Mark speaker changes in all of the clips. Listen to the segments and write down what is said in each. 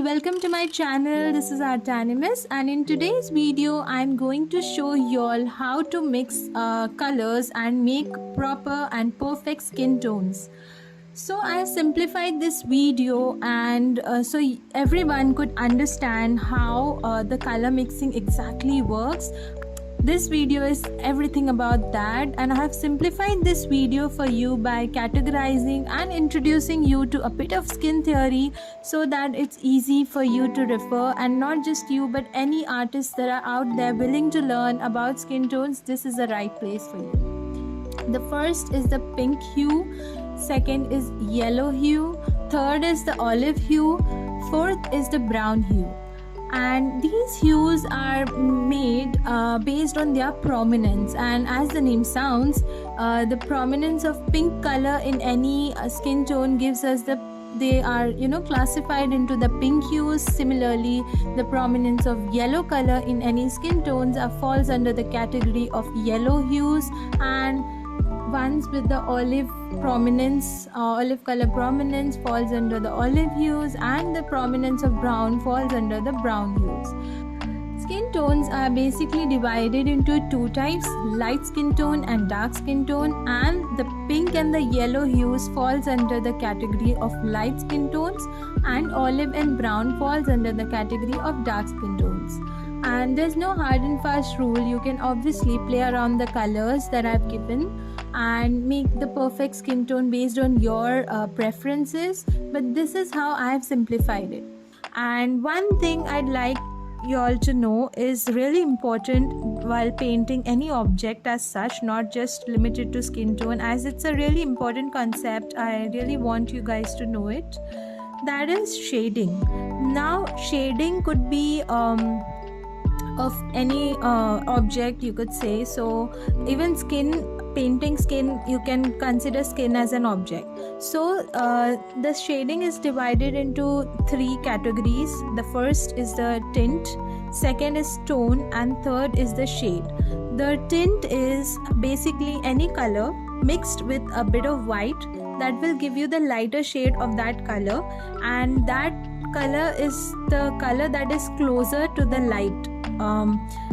Speaker 1: all, welcome to my channel. This is Art Animus, and in today's video I'm going to show you all how to mix colors and make proper and perfect skin tones. So I simplified this video and so everyone could understand how the color mixing exactly works. This video is everything about that, and I have simplified this video for you by categorizing and introducing you to a bit of skin theory so that it's easy for you to refer, and not just you but any artists that are out there willing to learn about skin tones. This is the right place for you. The first is the pink hue, second is yellow hue, third is the olive hue, fourth is the brown hue. And these hues are made based on their prominence, and as the name sounds, the prominence of pink color in any skin tone gives us they are classified into the pink hues. Similarly, the prominence of yellow color in any skin tones falls under the category of yellow hues, and ones with the olive color prominence falls under the olive hues, and the prominence of brown falls under the brown hues. Skin tones are basically divided into two types: light skin tone and dark skin tone, and the pink and the yellow hues falls under the category of light skin tones, and olive and brown falls under the category of dark skin tones. And there's no hard and fast rule. You can obviously play around the colors that I've given and make the perfect skin tone based on your preferences, but this is how I have simplified it. And one thing I'd like you all to know is really important while painting any object as such, not just limited to skin tone, as it's a really important concept. I really want you guys to know it. That is shading. Now, shading could be of any object, you could say. So even painting skin, you can consider skin as an object. So the shading is divided into three categories. The first is the tint, second is tone, and third is the shade. The tint is basically any color mixed with a bit of white that will give you the lighter shade of that color, and that color is the color that is closer to the light.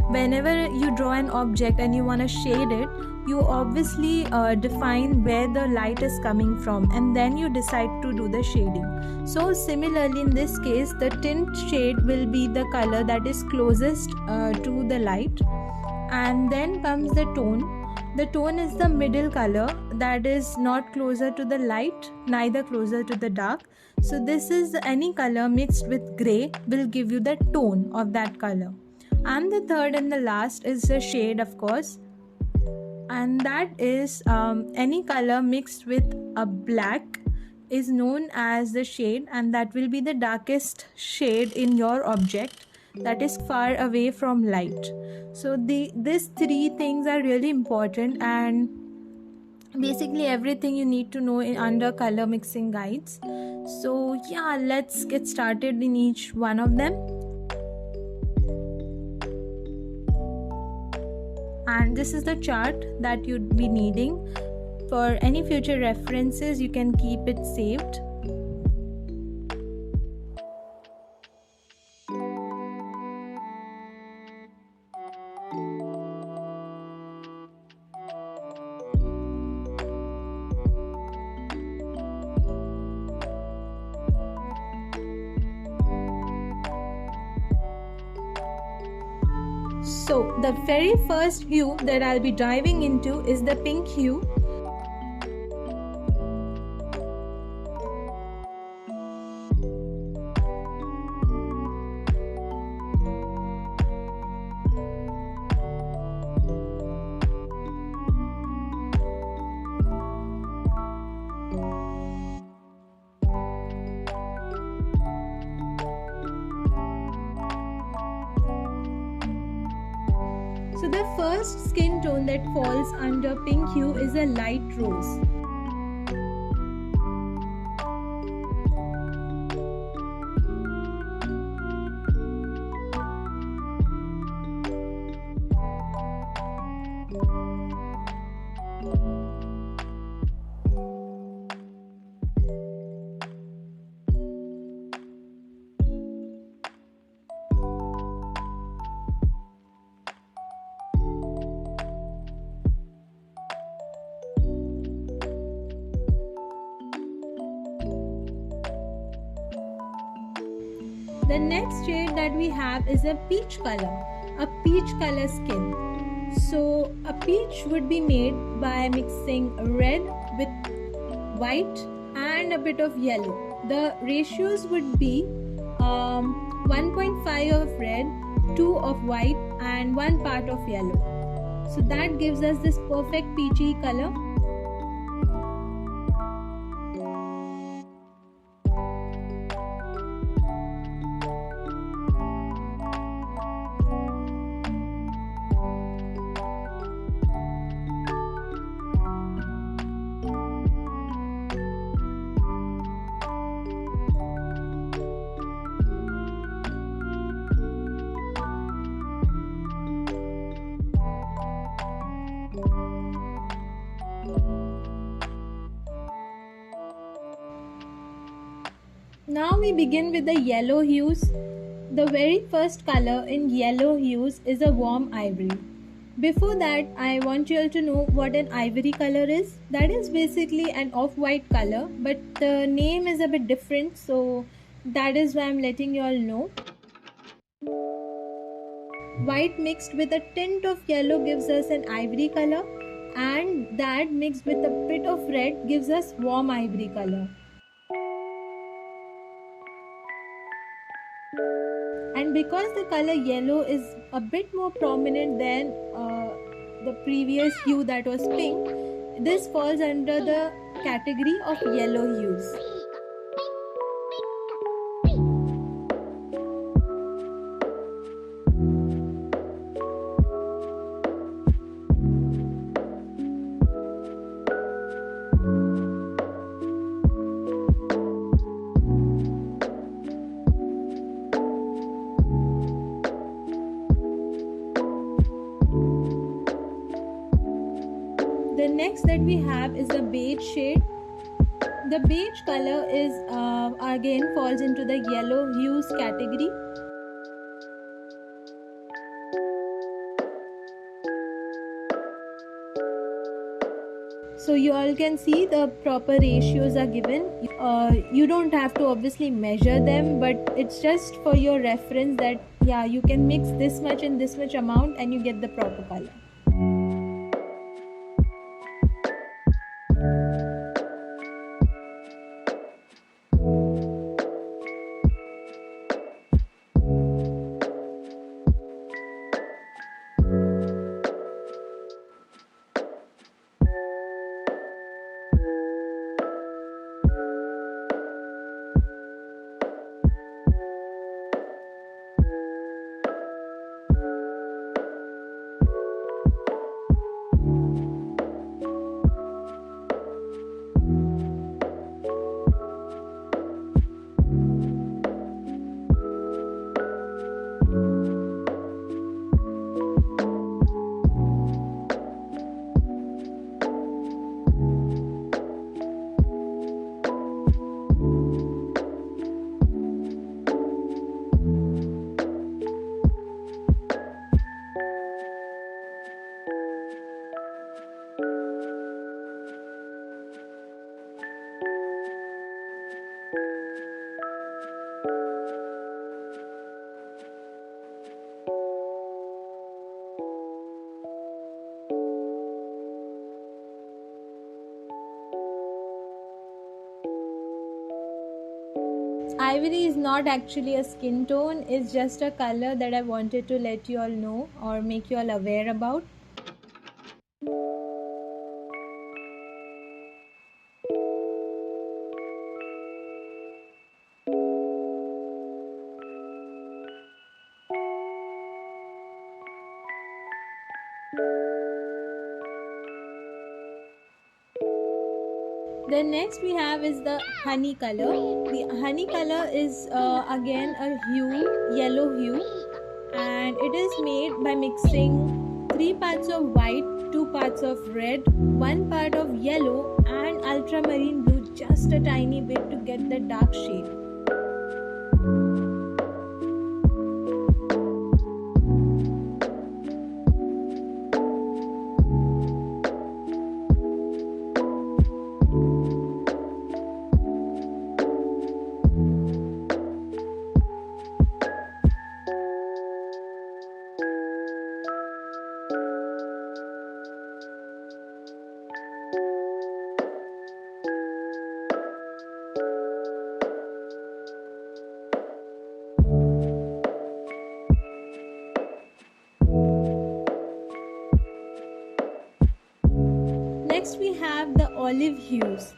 Speaker 1: Whenever you draw an object and you want to shade it, you obviously define where the light is coming from, and then you decide to do the shading. So similarly, in this case, the tint shade will be the color that is closest to the light, and then comes the tone. The tone is the middle color that is not closer to the light, neither closer to the dark. So this is any color mixed with gray will give you the tone of that color. And the third and the last is the shade, of course, and that is any color mixed with a black is known as the shade, and that will be the darkest shade in your object that is far away from light. So these three things are really important, and basically everything you need to know under color mixing guides. So yeah, let's get started in each one of them. And this is the chart that you'd be needing. For any future references, you can keep it saved. So the very first hue that I'll be diving into is the pink hue. So the first skin tone that falls under pink hue is a light rose. The next shade that we have is a peach color, a peach color skin. So a peach would be made by mixing red with white and a bit of yellow. The ratios would be 1.5 of red, 2 of white and 1 part of yellow. So that gives us this perfect peachy color. Now we begin with the yellow hues. The very first color in yellow hues is a warm ivory. Before that, I want you all to know what an ivory color is. That is basically an off-white color, but the name is a bit different, so that is why I'm letting you all know. White mixed with a tint of yellow gives us an ivory color, and that mixed with a bit of red gives us warm ivory color. And because the color yellow is a bit more prominent than the previous hue that was pink, this falls under the category of yellow hues. The next that we have is the beige shade. The beige color is again falls into the yellow hues category. So you all can see the proper ratios are given. You don't have to obviously measure them, but it's just for your reference that yeah, you can mix this much in this much amount and you get the proper color. Ivory is not actually a skin tone, it's just a color that I wanted to let you all know or make you all aware about. Then next we have is the honey color. The honey color is again a hue, yellow hue, and it is made by mixing 3 parts of white, 2 parts of red, 1 part of yellow and ultramarine blue, just a tiny bit to get the dark shade. olive hues.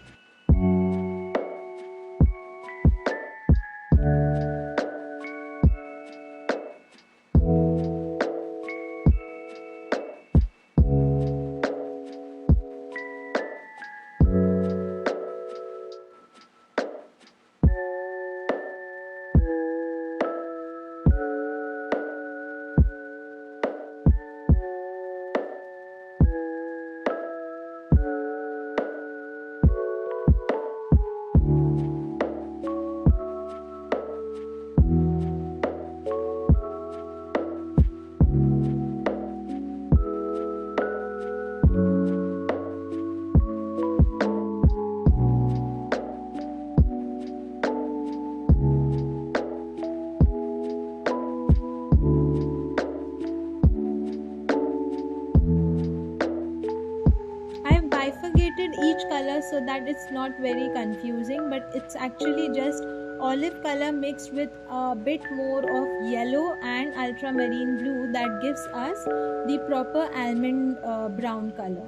Speaker 1: I have bifurcated each color so that it's not very confusing, but it's actually just olive color mixed with a bit more of yellow and ultramarine blue that gives us the proper almond brown color.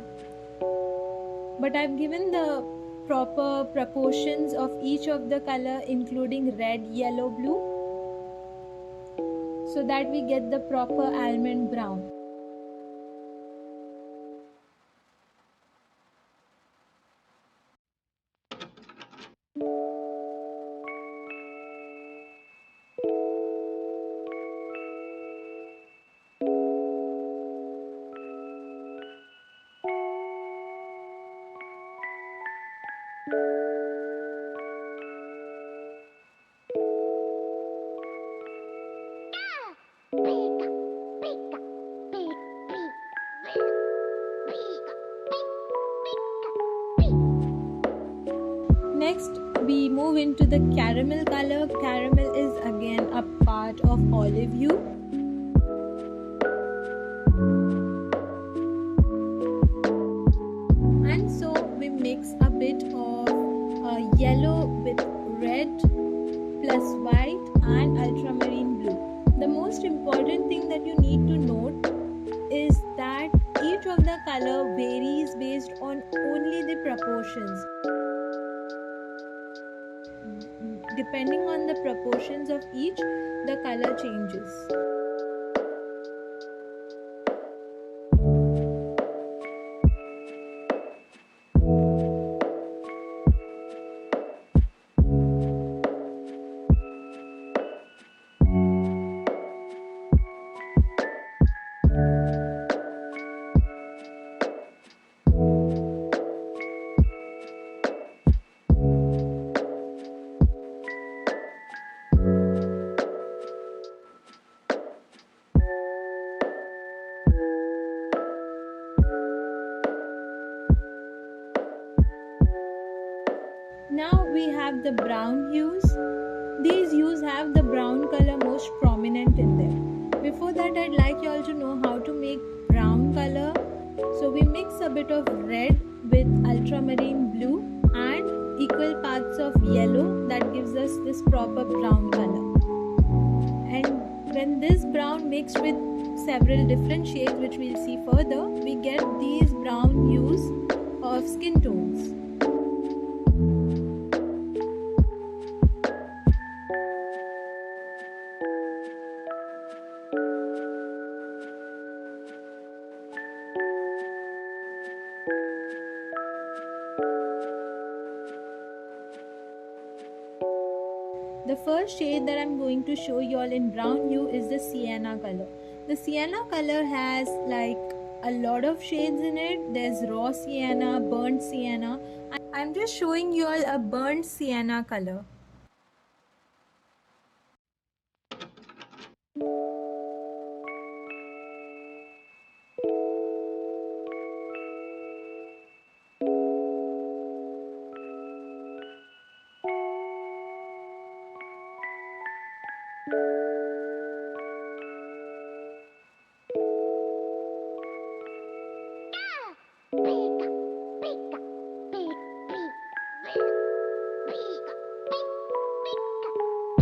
Speaker 1: But I've given the proper proportions of each of the color, including red, yellow, blue, so that we get the proper almond brown. Next, we move into the caramel color. Caramel is again a part of olive hue. And so we mix a bit of yellow with red plus white and ultramarine blue. The most important thing that you need to note is that each of the color varies based on only the proportions. Depending on the proportions of each, the color changes. Now we have the brown hues. These hues have the brown color most prominent in them. Before that, I'd like you all to know how to make brown color. So we mix a bit of red with ultramarine blue and equal parts of yellow that gives us this proper brown color. And when this brown mixed with several different shades, which we'll see further, we get these brown hues of skin tones. The first shade that I'm going to show you all in brown hue is the sienna color. The sienna color has like a lot of shades in it. There's raw sienna, burnt sienna. I'm just showing you all a burnt sienna color.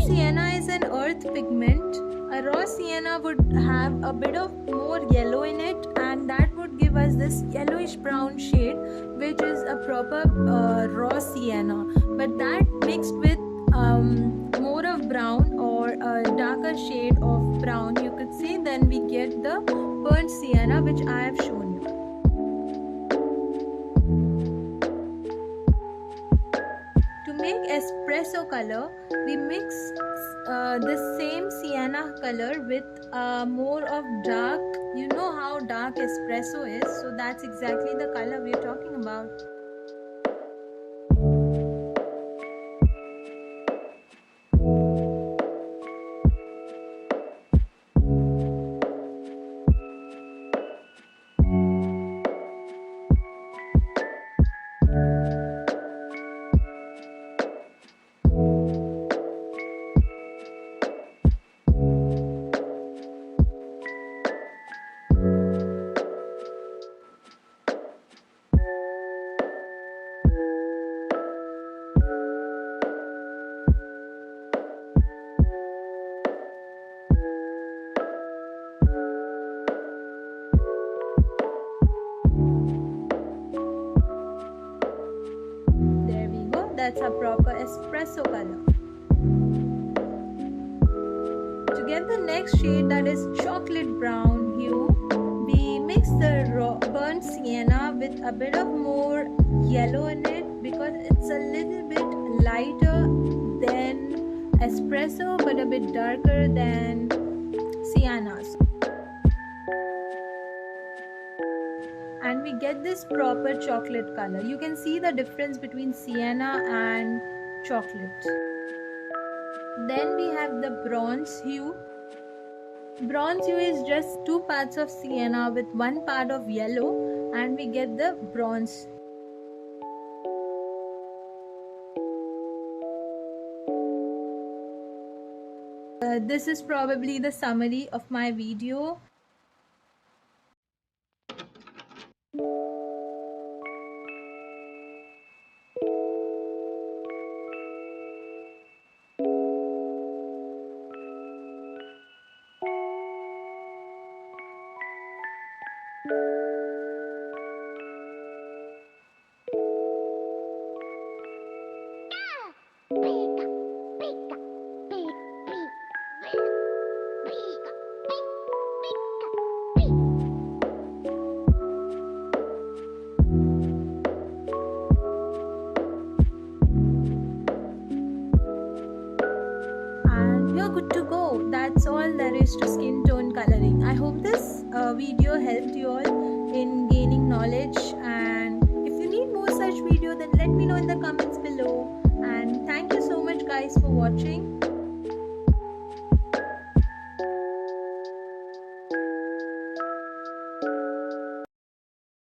Speaker 1: Sienna is an earth earth pigment. A raw sienna would have a bit of more yellow in it, and that would give us this yellowish brown shade, which is a proper raw sienna. But that mixed with more of brown or a darker shade of brown, you could say, then we get the burnt sienna, which I have shown you. To make espresso color, we mix the same sienna color with more of dark. You know how dark espresso is, so that's exactly the color we're talking about. That's a proper espresso color. To get the next shade, that is chocolate brown hue, we mix the burnt sienna with a bit of more yellow in it, because it's a little bit lighter than espresso but a bit darker than siennas. And we get this proper chocolate color. You can see the difference between sienna and chocolate. Then we have the bronze hue. Bronze hue is just 2 parts of sienna with 1 part of yellow, and we get the bronze. This is probably the summary of my video. Good to go. That's all there is to skin tone coloring. I hope this video helped you all in gaining knowledge, and if you need more such video, then let me know in the comments below. And thank you so much guys for watching.